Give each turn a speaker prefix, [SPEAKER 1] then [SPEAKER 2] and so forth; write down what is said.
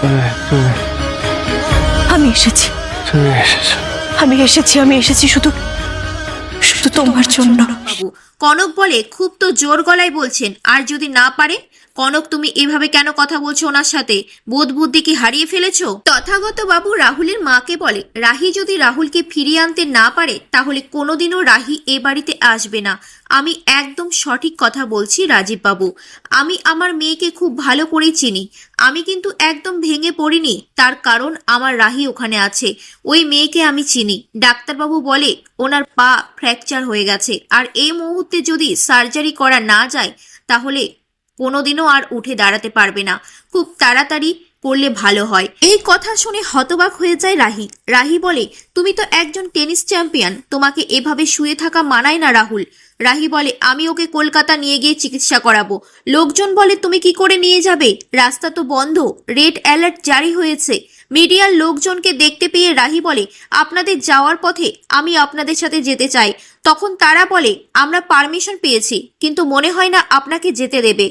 [SPEAKER 1] তুমি
[SPEAKER 2] আমি এসেছি,
[SPEAKER 1] তুমি এসেছো।
[SPEAKER 2] আমি এসেছি শুধু শুধু তোমার জন্য।
[SPEAKER 3] বাবু কনক বলে, খুব তো জোর গলায় বলছেন, আর যদি না পারে? কনক, তুমি এভাবে কেন কথা বলছো ওনার সাথে? বোধ বুদ্ধি কি হারিয়ে ফেলেছো? তথাগত বাবু রাহুলের মাকে বলে, রাহি যদি রাহুলকে ফিরিয়ে আনতে না পারে তাহলে কোনোদিনও রাহি এ বাড়িতে আসবে না। আমি একদম সঠিক কথা বলছি রাজীব বাবু। আমি আমার মেয়েকে খুব ভালো করেই চিনি। আমি কিন্তু একদম ভেঙে পড়িনি, তার কারণ আমার রাহি ওখানে আছে। ওই মেয়েকে আমি চিনি। ডাক্তারবাবু বলে ওনার পা ফ্র্যাকচার হয়ে গেছে, আর এই মুহূর্তে যদি সার্জারি করা না যায় তাহলে কোনোদিনও আর উঠে দাঁড়াতে পারবে না। খুব তাড়াতাড়ি করলে ভালো হয়। এই কথা শুনে হতবাক হয়ে যায় রাহি। রাহি বলে, তুমি তো একজন টেনিস চ্যাম্পিয়ন, তোমাকে এভাবে শুয়ে থাকা মানায় না রাহুল। রাহি বলে, আমি ওকে কলকাতা নিয়ে গিয়ে চিকিৎসা করাবো। লোকজন বলে, তুমি কি করে নিয়ে যাবে? রাস্তা তো বন্ধ, রেড অ্যালার্ট জারি হয়েছে। মিডিয়ার লোকজনকে দেখতে পেয়ে রাহি বলে, আপনাদের যাওয়ার পথে আমি আপনাদের সাথে যেতে চাই। তখন তারা বলে, আমরা পারমিশন পেয়েছি, কিন্তু মনে হয় না আপনাকে যেতে দেবে।